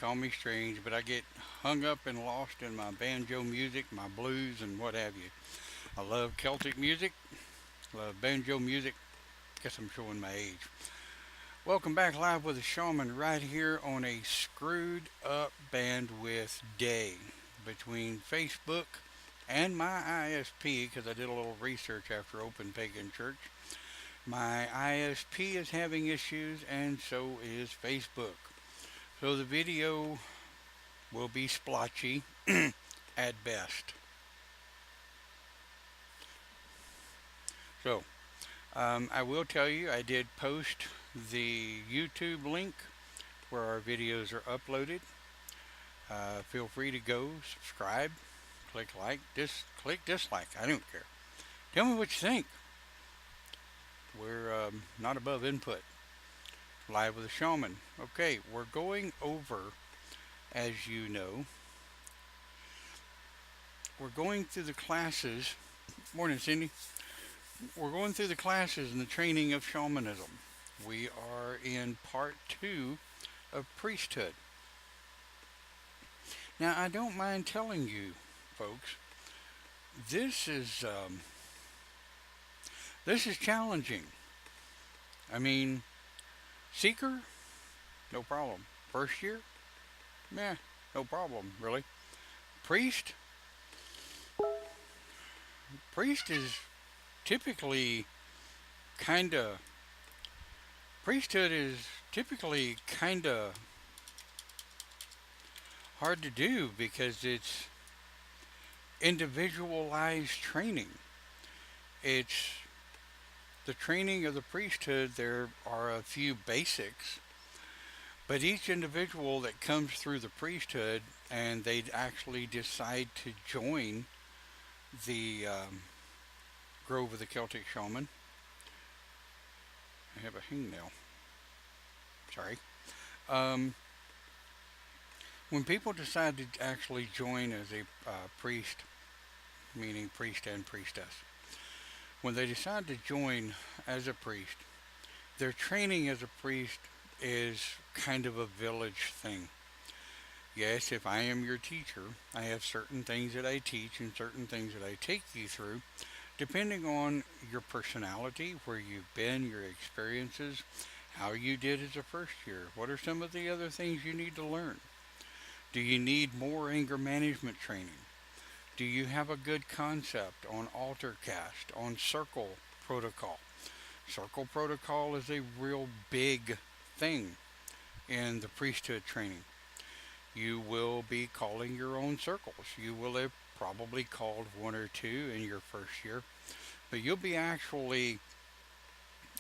call me strange, but I get hung up and lost in my banjo music, my blues, and what have you. I love Celtic music, love banjo music. Guess I'm showing my age. Welcome back live with the Shaman right here on a screwed up bandwidth day between Facebook and my ISP because I did a little research after Open Pagan Church. My ISP is having issues and so is Facebook. So the video will be splotchy at best. So, I will tell you I did post the YouTube link where our videos are uploaded. Feel free to go subscribe, click dislike. I don't care. Tell me what you think. We're not above input. Live with a shaman. Okay, we're going over, as you know, we're going through the classes. Morning, Cindy. We're going through the classes in the training of shamanism. We are in part 2 of priesthood. Now, I don't mind telling you, folks, this is challenging. I mean, seeker, no problem. First year, meh, no problem, really. Priest, priest is typically kind of priesthood is typically kind of hard to do because it's individualized training. It's the training of the priesthood. There are a few basics, but each individual that comes through the priesthood and they actually decide to join the Grove of the Celtic Shaman. I have a hangnail. Sorry. Um, when people decide to actually join as a priest, meaning priest and priestess, when they decide to join as a priest, their training as a priest is kind of a village thing. Yes, if I am your teacher, I have certain things that I teach and certain things that I take you through, depending on your personality, where you've been, your experiences, how you did as a first year. What are some of the other things you need to learn? Do you need more anger management training? Do you have a good concept on altar cast, on circle protocol? Circle protocol is a real big thing in the priesthood training. You will be calling your own circles. You will have probably called one or two in your first year, but you'll be actually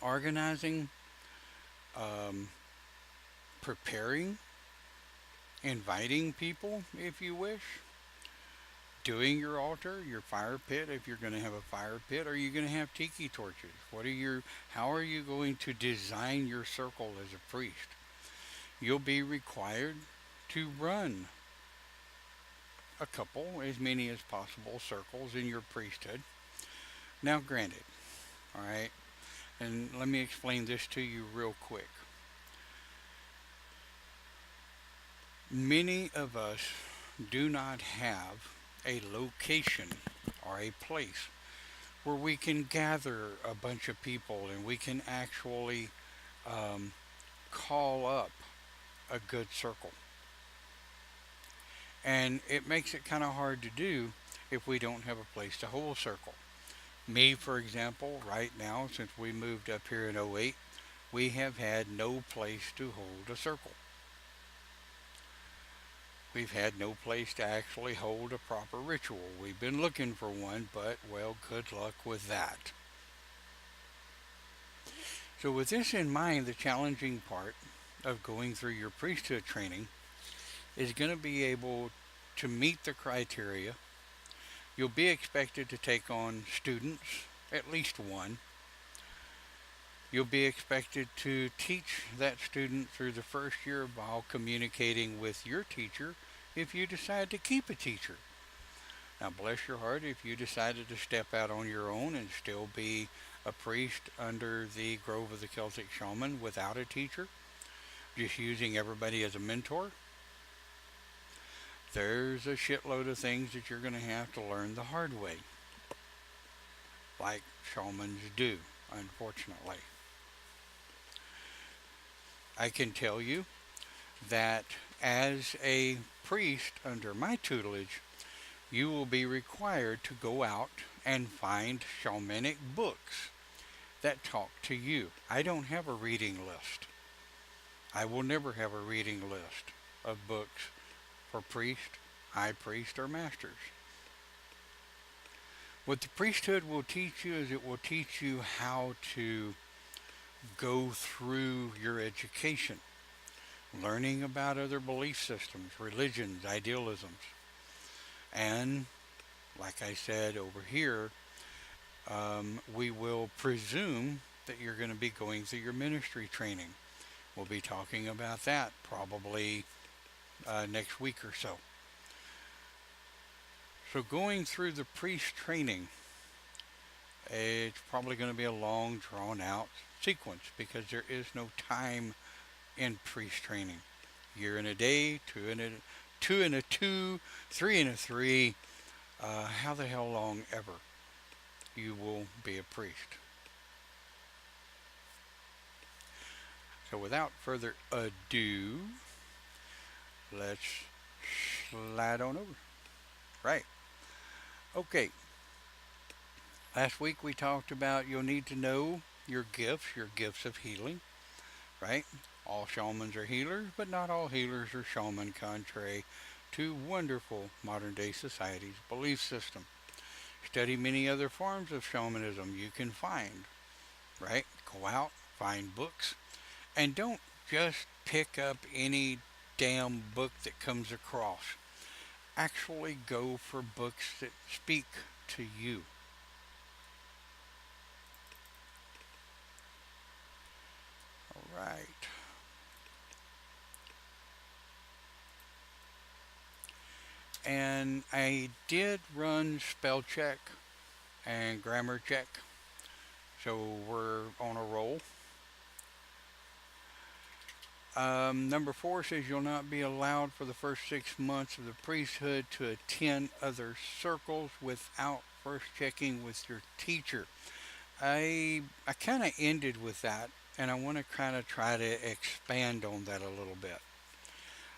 organizing, um, preparing, inviting people if you wish, doing your altar, your fire pit if you're going to have a fire pit. Are you going to have tiki torches? How are you going to design your circle as a priest? You'll be required to run a couple, as many as possible, circles in your priesthood. Now, granted, all right, and let me explain this to you real quick. Many of us do not have a location or a place where we can gather a bunch of people and we can actually um, call up a good circle. And it makes it kind of hard to do if we don't have a place to hold a circle. Me, for example, right now, since we moved up here in '08, we have had no place to hold a circle. We've had no place to actually hold a proper ritual. We've been looking for one, but, well, good luck with that. So, with this in mind, the challenging part of going through your priesthood training is going to be able to meet the criteria. You'll be expected to take on students, at least one. You'll be expected to teach that student through the first year while communicating with your teacher if you decide to keep a teacher. Now, bless your heart, if you decided to step out on your own and still be a priest under the Grove of the Celtic Shaman without a teacher, just using everybody as a mentor, There's a shitload of things that you're going to have to learn the hard way, like shamans do, unfortunately. I can tell you that as a priest under my tutelage, you will be required to go out and find shamanic books that talk to you. I don't have a reading list. I will never have a reading list of books for priest, high priest, or masters. What the priesthood will teach you is it will teach you how to go through your education, learning about other belief systems, religions, idealisms. And like I said over here, we will presume that you're going to be going through your ministry training. We'll be talking about that probably next week or so. So going through the priest training, it's probably going to be a long, drawn out sequence because there is no time in priest training. Year in a day, two in a two, three in a three. How the hell long ever you will be a priest. So without further ado, let's slide on over. Right. Okay. Last week we talked about you'll need to know your gifts of healing, right? All shamans are healers, but not all healers are shaman, contrary to wonderful modern day society's belief system. Study many other forms of shamanism you can find, right? Go out, find books, and don't just pick up any damn book that comes across. Actually go for books that speak to you. All right. And I did run spell check and grammar check, so we're on a roll. Number 4 says you'll not be allowed for the first 6 months of the priesthood to attend other circles without first checking with your teacher. I kind of ended with that, and I want to kind of try to expand on that a little bit.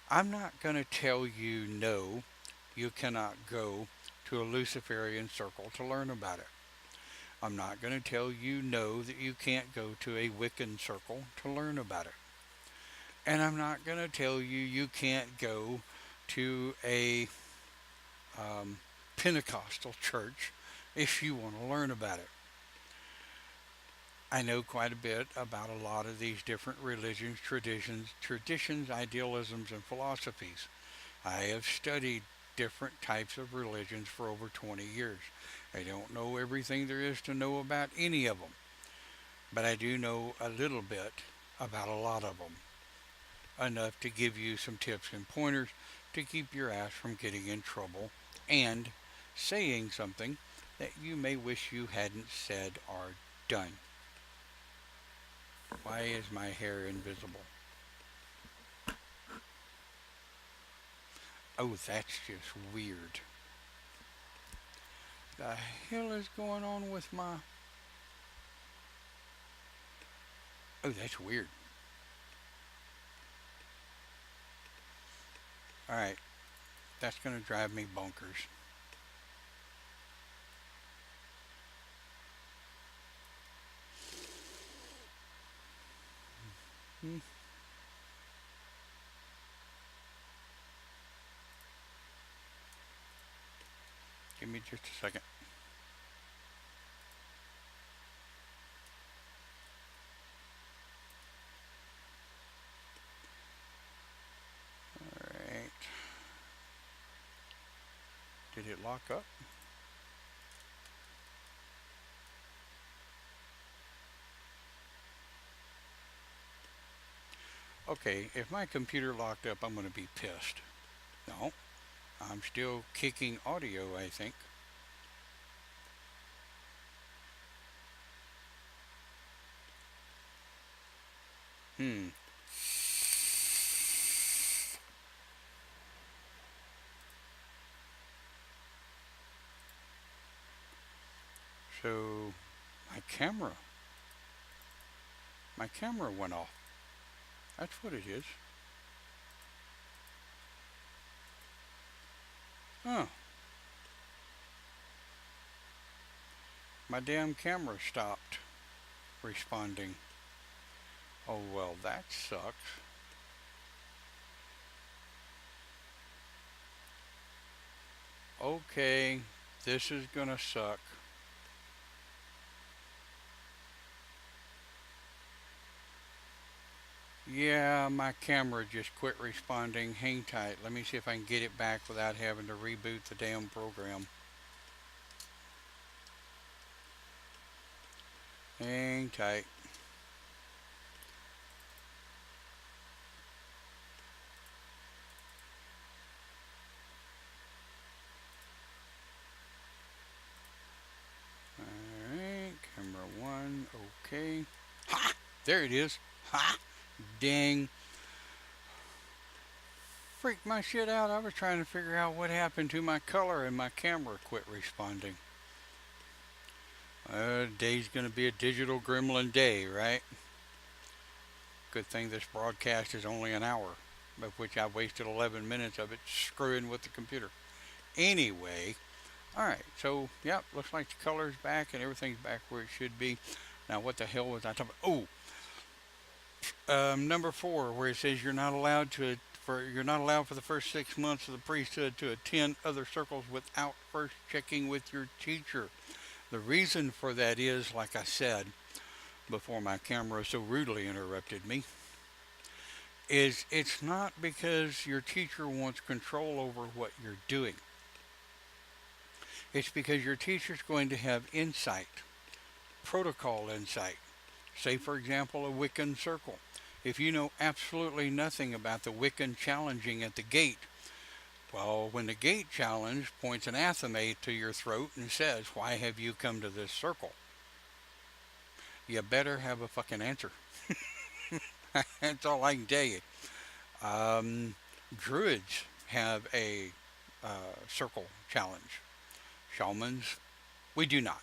I'm not going to tell you no, you cannot go to a Luciferian circle to learn about it. I'm not going to tell you no that you can't go to a Wiccan circle to learn about it. And I'm not going to tell you you can't go to a Pentecostal church if you want to learn about it. I know quite a bit about a lot of these different religions, traditions, idealisms, and philosophies. I have studied different types of religions for over 20 years. I don't know everything there is to know about any of them, but I do know a little bit about a lot of them. Enough to give you some tips and pointers to keep your ass from getting in trouble and saying something that you may wish you hadn't said or done. Why is my hair invisible? Oh, that's just weird. The hell is going on with my... Oh, that's weird. Alright, that's going to drive me bonkers. Give me just a second. Alright. Did it lock up? Okay, if my computer locked up, I'm going to be pissed. No, I'm still kicking audio, I think. camera. My camera went off. That's what it is. Oh, my damn camera stopped responding. Oh well, that sucks. Okay, this is gonna suck. Yeah, my camera just quit responding. Hang tight. Let me see if I can get it back without having to reboot the damn program. Hang tight. Alright, camera one, okay. Ha! There it is. Ha! Dang. Freaked my shit out. I was trying to figure out what happened to my color and my camera quit responding. Day's gonna be a digital gremlin day, right? Good thing this broadcast is only an hour, of which I wasted 11 minutes of it screwing with the computer. Anyway, alright, so, yep, looks like the color's back and everything's back where it should be. Now, what the hell was I talking about? Number 4, where it says you're not allowed for the first 6 months of the priesthood to attend other circles without first checking with your teacher. The reason for that is, like I said before my camera so rudely interrupted me, is it's not because your teacher wants control over what you're doing. It's because your teacher's going to have insight, protocol insight. Say, for example, a Wiccan circle. If you know absolutely nothing about the Wiccan challenging at the gate, well, when the gate challenge points an anathema to your throat and says, "Why have you come to this circle?" you better have a fucking answer. That's all I can tell you. Um, Druids have a circle challenge. Shamans, we do not.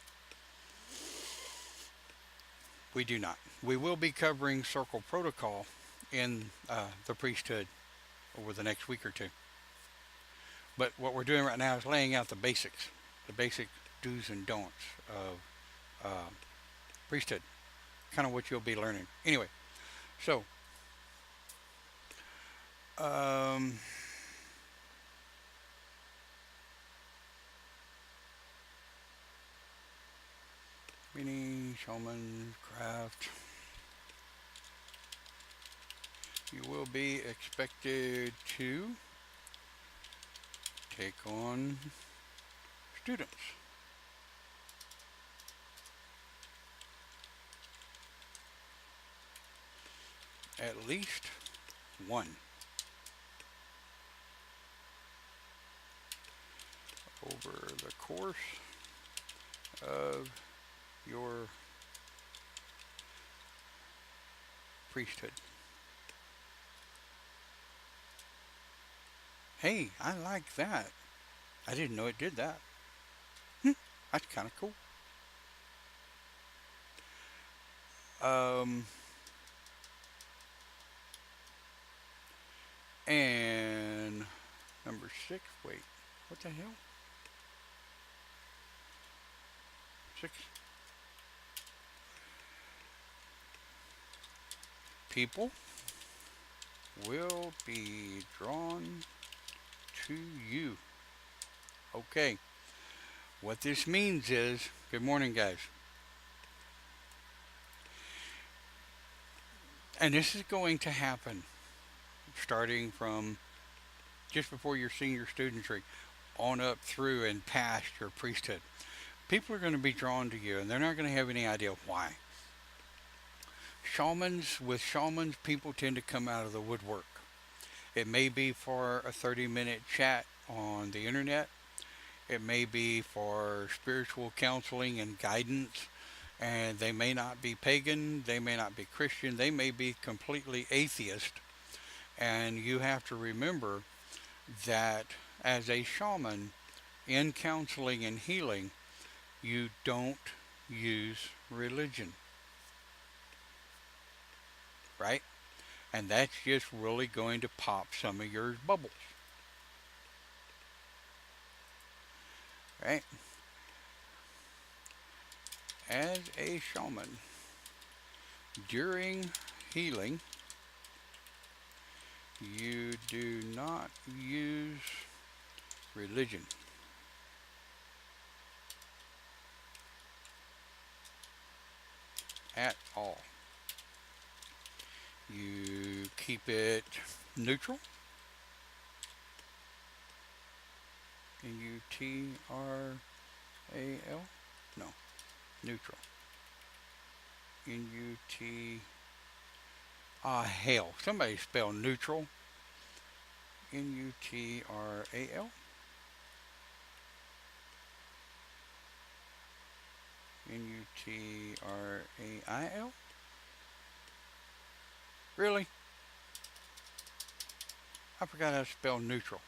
We do not. We will be covering circle protocol in the priesthood over the next week or two. But what we're doing right now is laying out the basic do's and don'ts of priesthood, kind of what you'll be learning. Anyway, so um, mini shaman craft. You will be expected to take on students. At least one. Over the course of your priesthood. Hey, I like that. I didn't know it did that. That's kind of cool. Um, and number 6, wait, what the hell? 6. People will be drawn to you. Okay. What this means is, good morning, guys. And this is going to happen starting from just before your senior studentry on up through and past your priesthood. People are going to be drawn to you, and they're not going to have any idea why. With shamans, people tend to come out of the woodwork. It may be for a 30-minute chat on the internet. It may be for spiritual counseling and guidance. And they may not be pagan, they may not be Christian, they may be completely atheist. And you have to remember that as a shaman, in counseling and healing, you don't use religion, right? And that's just really going to pop some of your bubbles, right? As a shaman, during healing, you do not use religion at all. You keep it neutral. N-U-T-R-A-L? No, neutral. N-U-T... Ah, hell. Somebody spell neutral. N-U-T-R-A-L? N-U-T-R-A-I-L? Really? I forgot how to spell neutral.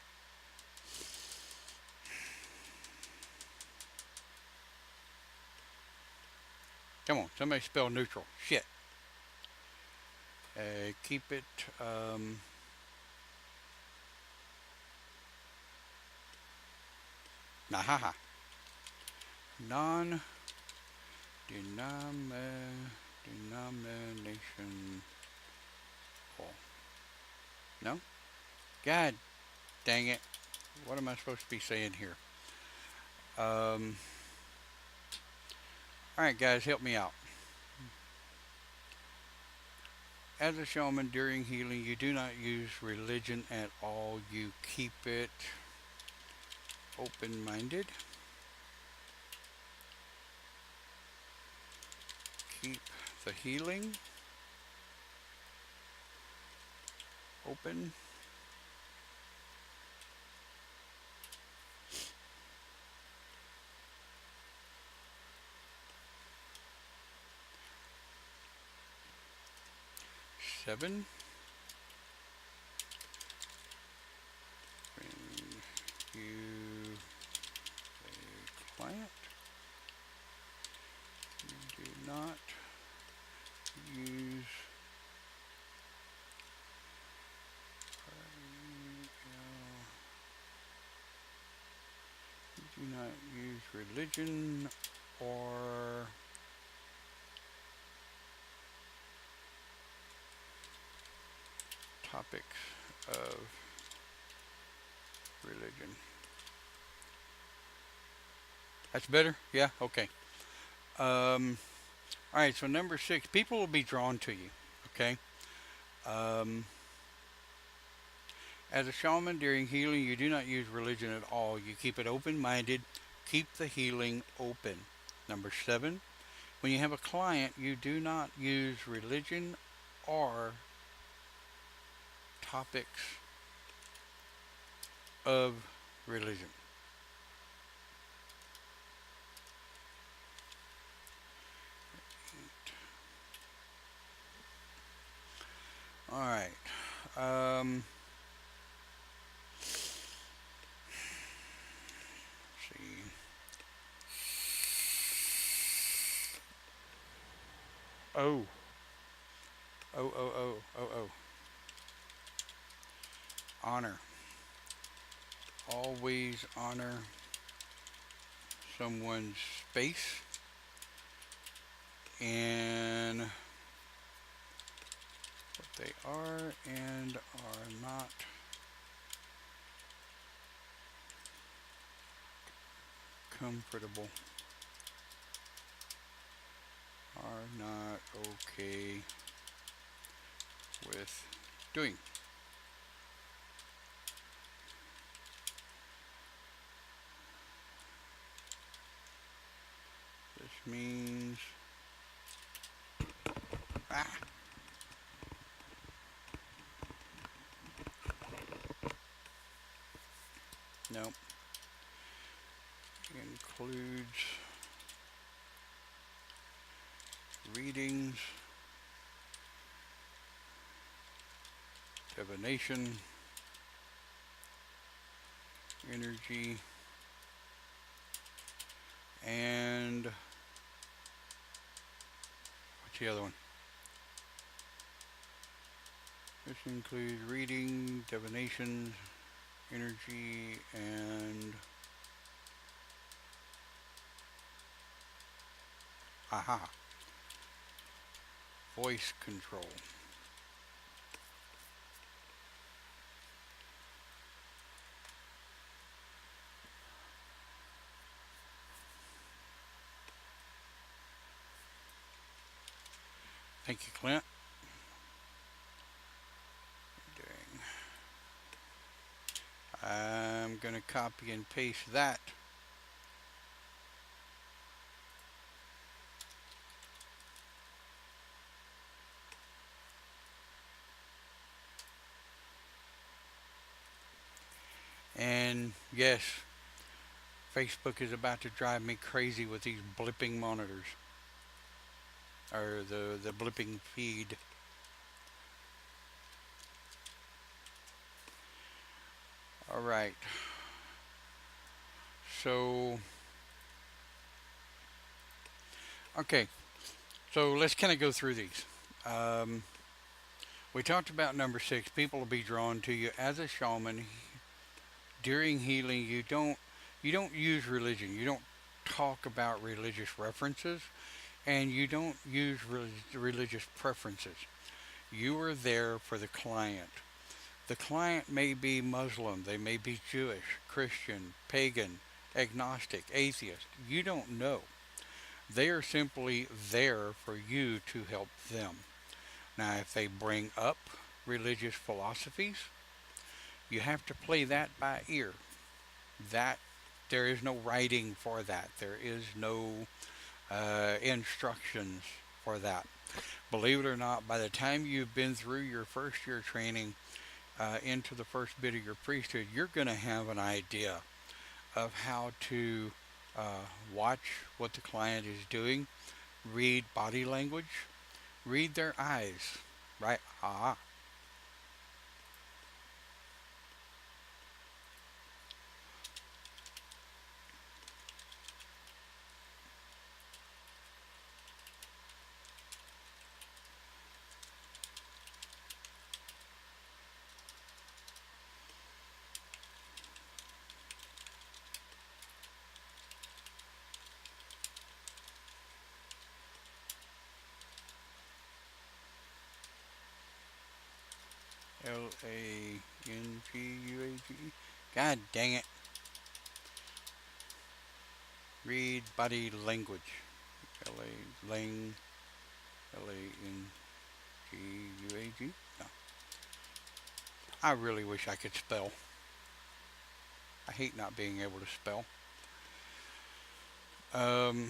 Come on, somebody spell neutral. Shit. Keep it, nahaha. Non-denomination. No? God dang it. What am I supposed to be saying here? Alright, guys, help me out. As a shaman during healing, you do not use religion at all. You keep it open-minded. Keep the healing open. Seven. When you a client, you do not use religion or topics of religion. That's better? Yeah? Okay. Alright, so number 6, people will be drawn to you. Okay? As a shaman during healing, you do not use religion at all. You keep it open-minded. Keep the healing open. Number 7, when you have a client, you do not use religion or topics of religion. All right. See. Oh. Oh. Honor. Always honor someone's space and what they are and are not comfortable, are not okay with doing. This means no. Includes readings, divination, energy, and What's the other one? This includes reading, divination, energy, and aha, voice control. Thank you, Clint. Dang. I'm going to copy and paste that. And yes, Facebook is about to drive me crazy with these blipping monitors. Or the blipping feed. Alright. So, okay. So let's kind of go through these. Um, we talked about number 6. People will be drawn to you as a shaman. During healing, you don't use religion. You don't talk about religious references, and you don't use religious preferences. You are there for the client. The client may be Muslim, they may be Jewish, Christian, pagan, agnostic, atheist. You don't know. They are simply there for you to help them. Now, if they bring up religious philosophies, you have to play that by ear. That there is no writing for that. There is no instructions for that. Believe it or not, by the time you've been through your first year training into the first bit of your priesthood, you're going to have an idea of how to watch what the client is doing, read body language, read their eyes, right? Ah, Language. God dang it. Read body language. Lang, Language. No. I really wish I could spell. I hate not being able to spell. Um,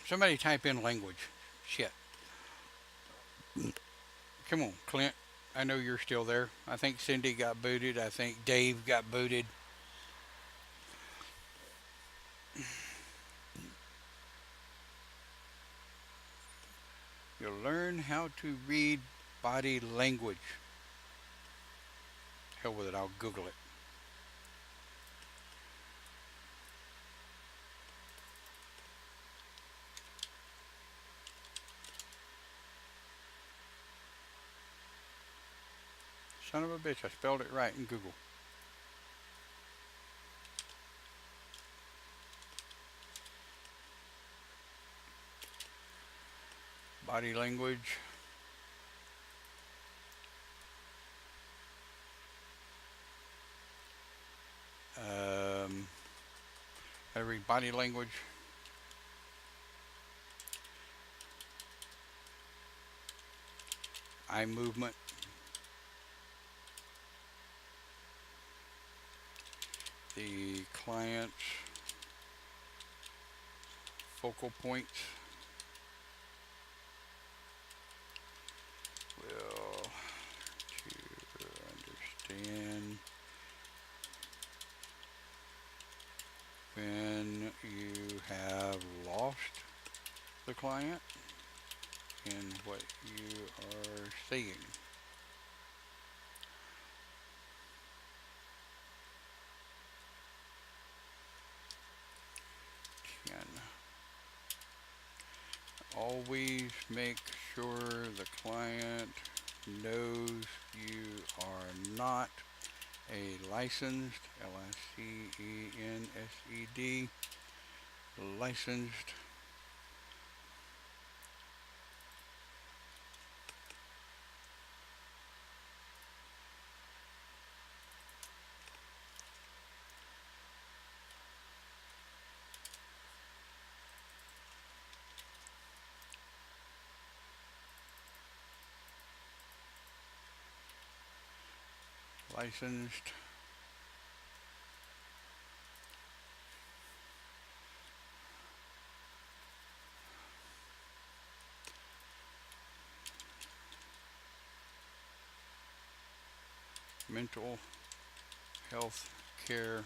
Somebody type in language. Shit. Come on, Clint. I know you're still there. I think Cindy got booted. I think Dave got booted. You'll learn how to read body language. Hell with it, I'll Google it. Son of a bitch, I spelled it right in Google. Body language. I read body language. Eye movement. The client's focal points will to understand when you have lost the client in what you are saying. always make sure the client knows you are not a licensed, licensed, licensed licensed mental health care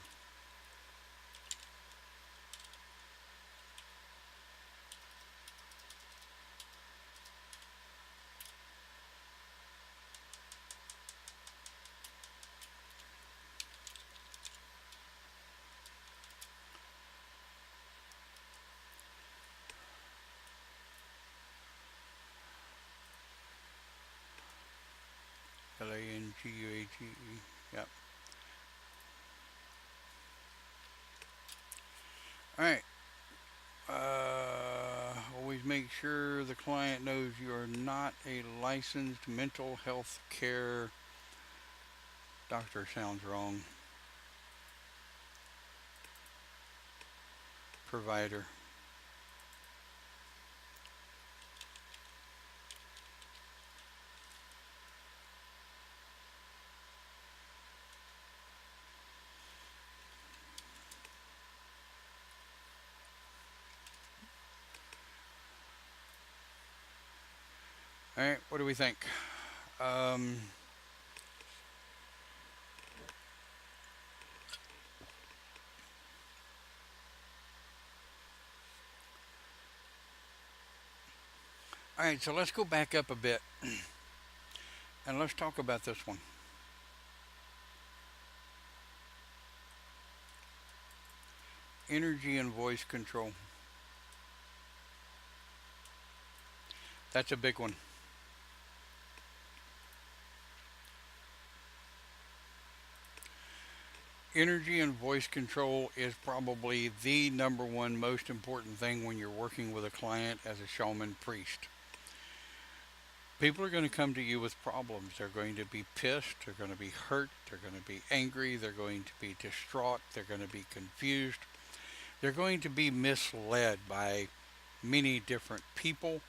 Language. Yep. All right. Always make sure the client knows you are not a licensed mental health care doctor. Sounds wrong. Provider. All right. What do we think? Um, all right. So let's go back up a bit and let's talk about this one. Energy and voice control. That's a big one. Energy and voice control is probably the number one most important thing when you're working with a client as a shaman priest. People are going to come to you with problems. They're going to be pissed, they're going to be hurt, they're going to be angry, they're going to be distraught, they're going to be confused, they're going to be misled by many different people,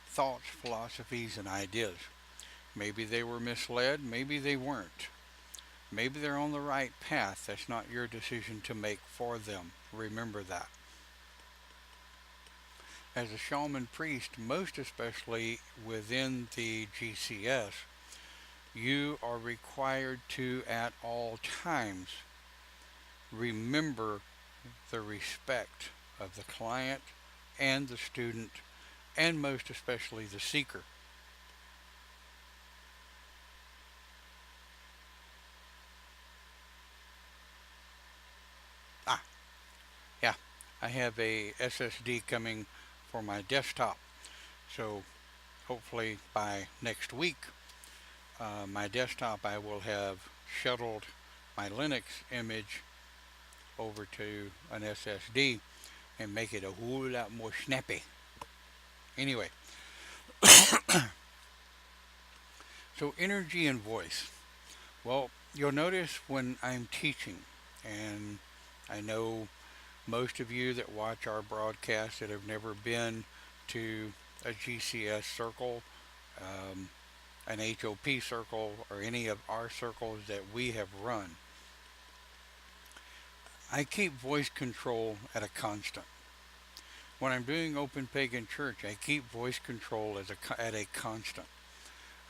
thoughts, philosophies, and ideas. Maybe they were misled, maybe they weren't. Maybe they're on the right path. That's not your decision to make for them. Remember that. As a shaman priest, most especially within the GCS, you are required to, at all times, remember the respect of the client and the student, and most especially the seeker. Ah, yeah, I have a SSD coming for my desktop. So hopefully by next week, my desktop I will have shuttled my Linux image over to an SSD and make it a whole lot more snappy. Anyway, so energy and voice. Well, you'll notice when I'm teaching, and I know most of you that watch our broadcast that have never been to a GCS circle, um, an HOP circle, or any of our circles that we have run, I keep voice control at a constant. When I'm doing open pagan church, I keep voice control at a constant.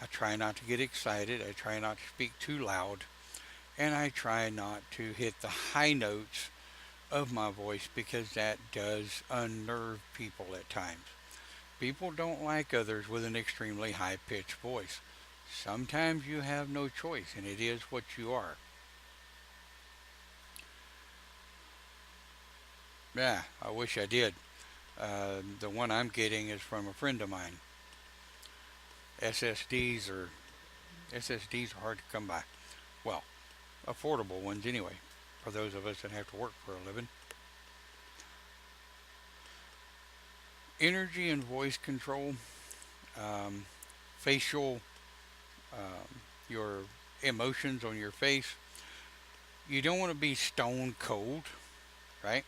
I try not to get excited. I try not to speak too loud. And I try not to hit the high notes of my voice because that does unnerve people at times. People don't like others with an extremely high pitched voice. Sometimes you have no choice, and it is what you are. Yeah, I wish I did. The one I'm getting is from a friend of mine. SSDs are SSDs are hard to come by. Well, affordable ones anyway, for those of us that have to work for a living. Energy and voice control, um, facial, your emotions on your face. You don't want to be stone cold, right?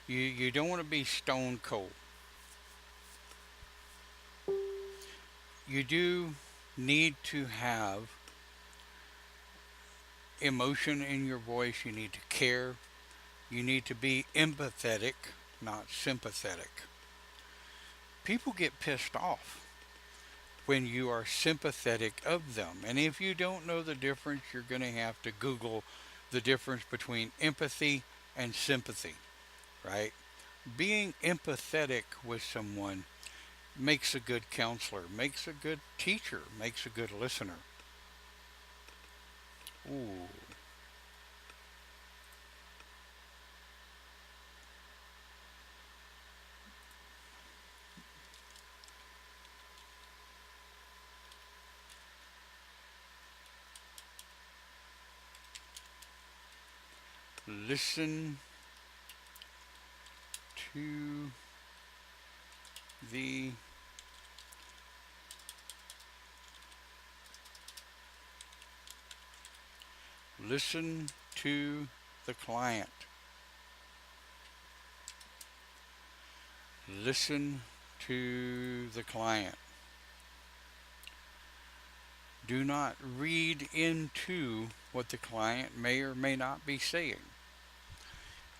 You don't want to be stone cold. You do need to have emotion in your voice. You need to care. You need to be empathetic, not sympathetic. People get pissed off when you are sympathetic of them. And if you don't know the difference, you're going to have to Google the difference between empathy and sympathy, right? Being empathetic with someone makes a good counselor, makes a good teacher, makes a good listener. Ooh. Listen to the listen to the client. Listen to the client. Do not read into what the client may or may not be saying.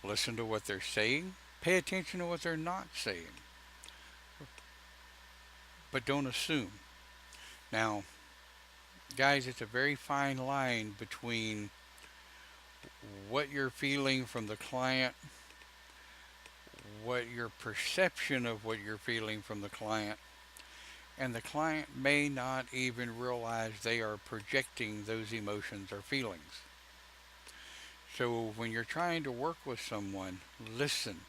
Listen to what they're saying. Pay attention to what they're not saying. But don't assume. Now, guys, it's a very fine line between what you're feeling from the client, what your perception of what you're feeling from the client, and the client may not even realize they are projecting those emotions or feelings. So when you're trying to work with someone, listen.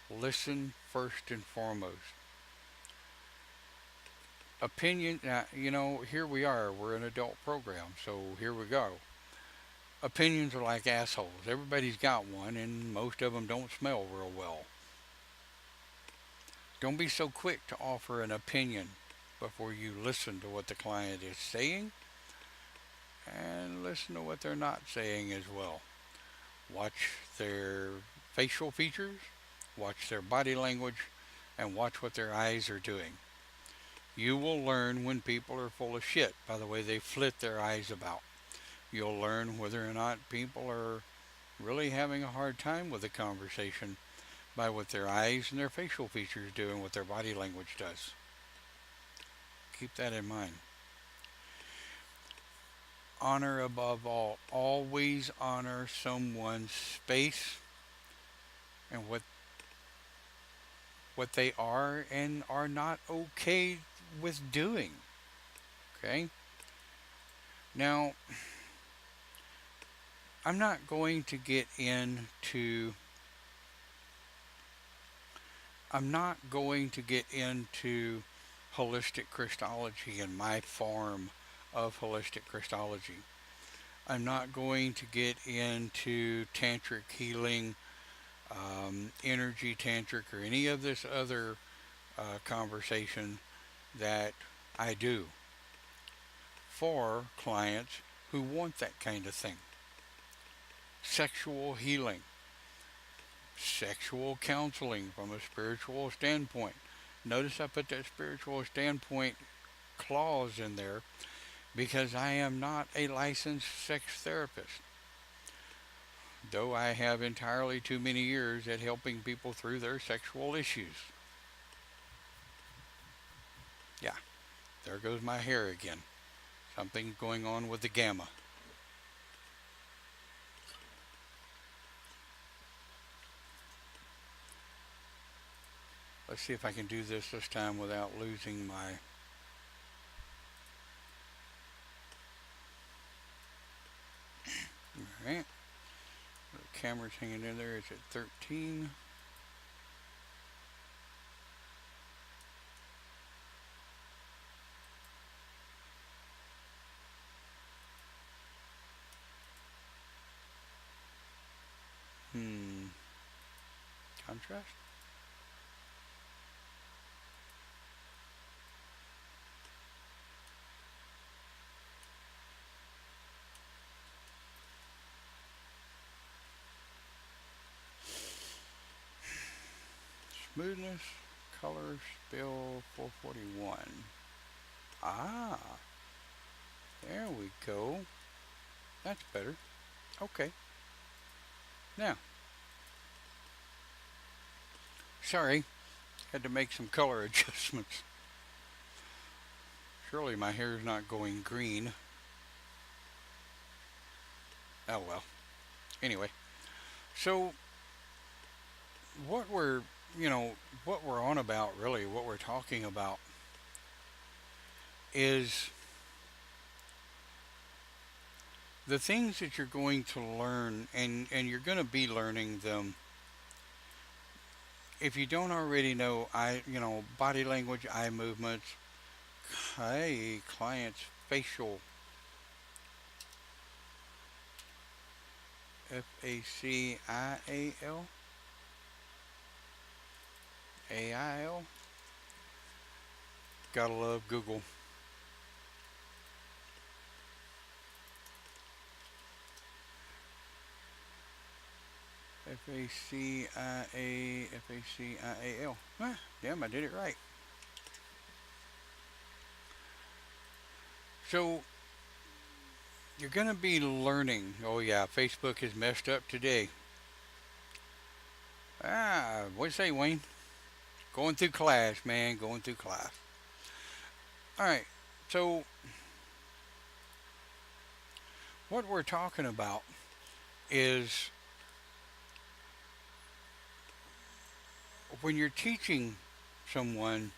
Listen first and foremost. Opinion, here we are, we're an adult program, so here we go. Opinions are like assholes. Everybody's got one, and most of them don't smell real well. Don't be so quick to offer an opinion before you listen to what the client is saying and listen to what they're not saying as well. Watch their facial features, watch their body language, and watch what their eyes are doing. You will learn when people are full of shit by the way they flit their eyes about. You'll learn whether or not people are really having a hard time with the conversation by what their eyes and their facial features do and what their body language does. Keep that in mind. Honor above all. Always honor someone's space and what they are and are not okay with doing. Okay? Now, I'm not going to get into I'm not going to get into holistic Christology and my form of holistic Christology. I'm not going to get into tantric healing, energy tantric, or any of this other conversation that I do for clients who want that kind of thing. Sexual healing, sexual counseling from a spiritual standpoint. Notice I put that spiritual standpoint clause in there because I am not a licensed sex therapist, though I have entirely too many years at helping people through their sexual issues. Yeah, there goes my hair again. Something going on with the gamma. Let's see if I can do this time without losing my... Alright. The camera's hanging in there. It's at 13. contrast. Smoothness, color, spill 441. Ah, there we go. That's better. Okay. Now, sorry, had to make some color adjustments. Surely my hair is not going green. Oh well. Anyway, so what we're, you know, what we're on about really, what we're talking about is the things that you're going to learn, and you're going to be learning them. If you don't already know, body language, eye movements, hey, clients, facial, FACIAL, AIL. Gotta love Google. FACIAL. Ah, damn, I did it right. So you're gonna be learning. Oh yeah, Facebook is messed up today. Ah, what do you say, Wayne? Going through class, man. Going through class. All right. So what we're talking about is when you're teaching someone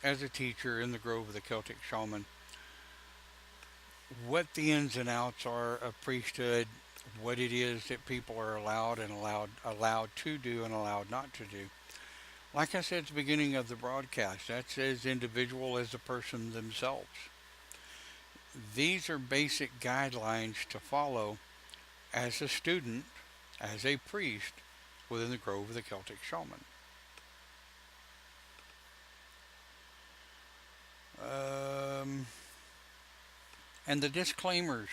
as a teacher in the Grove of the Celtic Shaman, what the ins and outs are of priesthood, what it is that people are allowed to do and allowed not to do. Like I said at the beginning of the broadcast, that's as individual as the person themselves. These are basic guidelines to follow as a student, as a priest within the Grove of the Celtic Shaman. Um, and the disclaimers.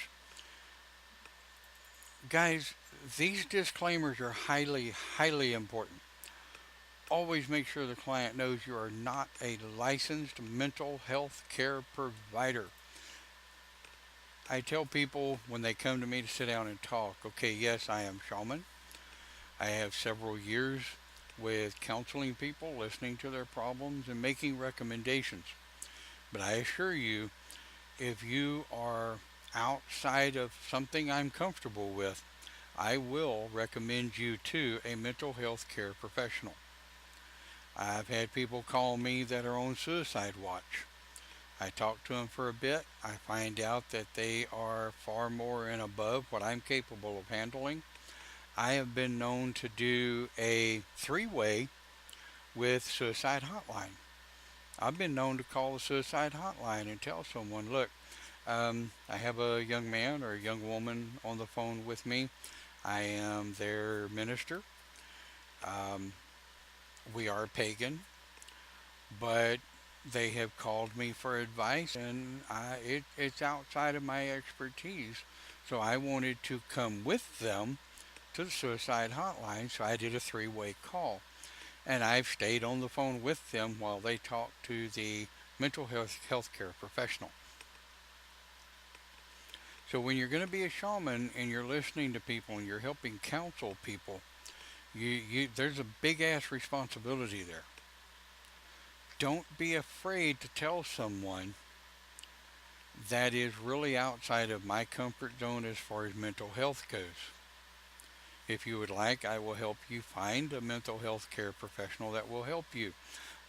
Guys, these disclaimers are highly, highly important. Always make sure the client knows you are not a licensed mental health care provider. I tell people when they come to me to sit down and talk, okay, yes, I am shaman. I have several years with counseling people, listening to their problems, and making recommendations. But I assure you, if you are outside of something I'm comfortable with, I will recommend you to a mental health care professional. I've had people call me that are on suicide watch. I talk to them for a bit. I find out that they are far more and above what I'm capable of handling. I have been known to do a three-way with suicide hotline. I've been known to call the suicide hotline and tell someone, look, I have a young man or a young woman on the phone with me. I am their minister. Um, we are pagan, but they have called me for advice, and it's outside of my expertise. So I wanted to come with them to the suicide hotline, so I did a three-way call. And I've stayed on the phone with them while they talk to the mental health care professional. So when you're going to be a shaman and you're listening to people and you're helping counsel people, there's a big ass responsibility there. Don't be afraid to tell someone that is really outside of my comfort zone as far as mental health goes. If you would like, I will help you find a mental health care professional that will help you.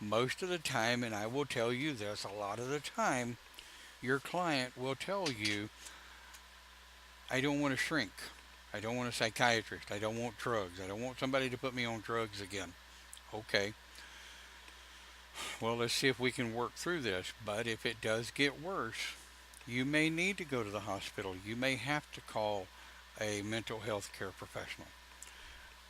Most of the time, and I will tell you this, a lot of the time, your client will tell you, I don't want to shrink. I don't want a psychiatrist. I don't want drugs. I don't want somebody to put me on drugs again. Okay. Well, let's see if we can work through this. But if it does get worse, you may need to go to the hospital. You may have to call a mental health care professional.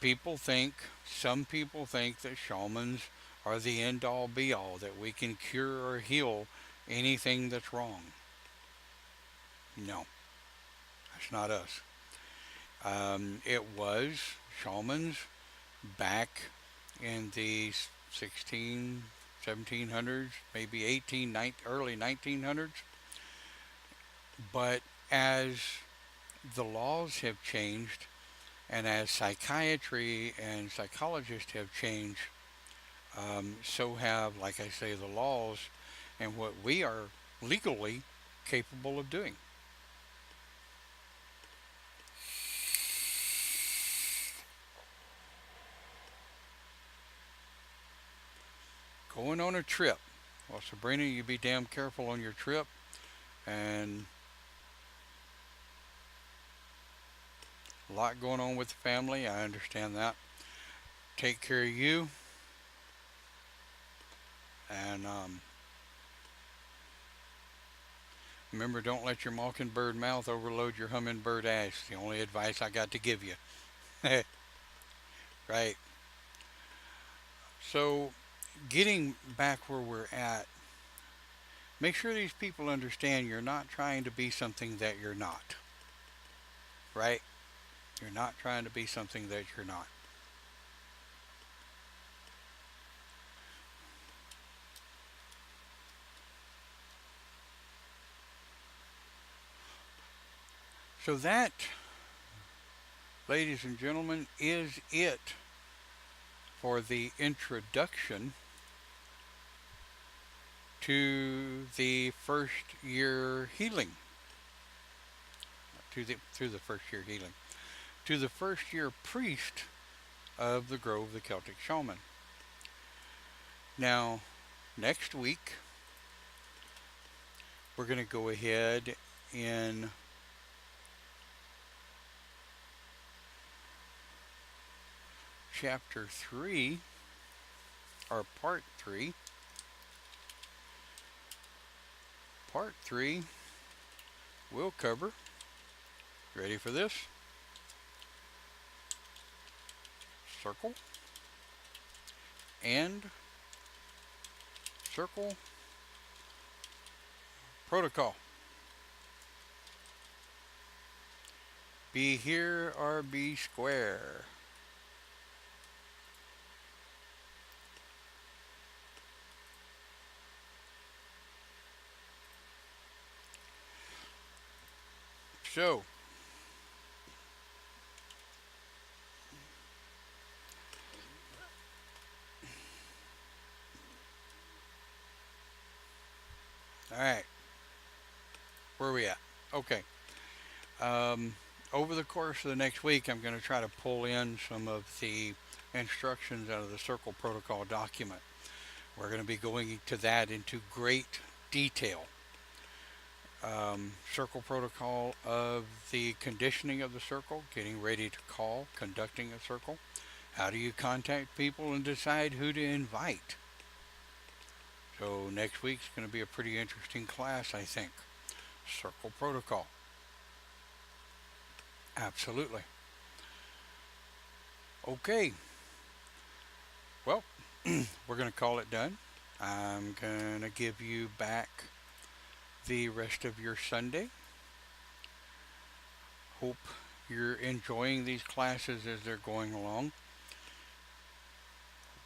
Some people think that shamans are the end all be all, that we can cure or heal anything that's wrong. No, that's not us. It was shamans back in the 16, 1700s, maybe early 1900s. But as the laws have changed, and as psychiatry and psychologists have changed, so have, like I say, the laws and what we are legally capable of doing. Going on a trip. Well, Sabrina, you be damn careful on your trip, and a lot going on with the family. I understand that. Take care of you, and remember, don't let your mockingbird mouth overload your hummingbird ass. The only advice I got to give you. Right. So, getting back where we're at, make sure these people understand you're not trying to be something that you're not. Right? You're not trying to be something that you're not. So, that, ladies and gentlemen, is it for the introduction to the first year healing. Through the first year healing. To the first year priest of the Grove, the Celtic Shaman. Now, next week, we're going to go ahead in chapter 3, or part 3. Part 3 will cover, ready for this? Circle and circle protocol. Be here or be square. So, all right, where are we at? Okay. Over the course of the next week, I'm going to try to pull in some of the instructions out of the Circle Protocol document. We're going to be going to that into great detail. Circle Protocol of the conditioning of the circle, getting ready to call, conducting a circle. How do you contact people and decide who to invite? So next week's going to be a pretty interesting class, I think. Circle Protocol. Absolutely. Okay. Well, we're going to call it done. I'm going to give you back the rest of your Sunday. Hope you're enjoying these classes as they're going along.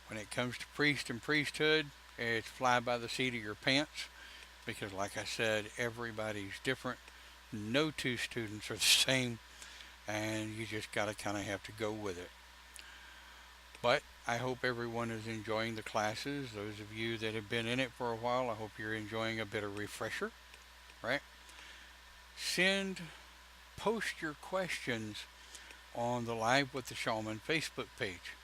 When it comes to priest and priesthood, it's fly by the seat of your pants because, like I said, everybody's different. No two students are the same, and you just got to kind of have to go with it. But I hope everyone is enjoying the classes. Those of you that have been in it for a while, I hope you're enjoying a bit of refresher, right? Post your questions on the Live with the Shaman Facebook page.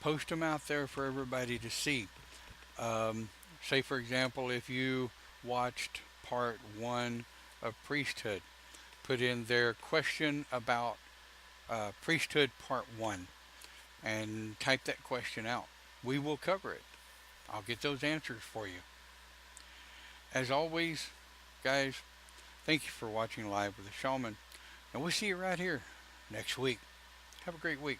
Post them out there for everybody to see. Say, for example, if you watched part 1 of priesthood, put in their question about priesthood part 1 and type that question out. We will cover it. I'll get those answers for you. As always, guys, thank you for watching Live with the Shaman, and we'll see you right here next week. Have a great week.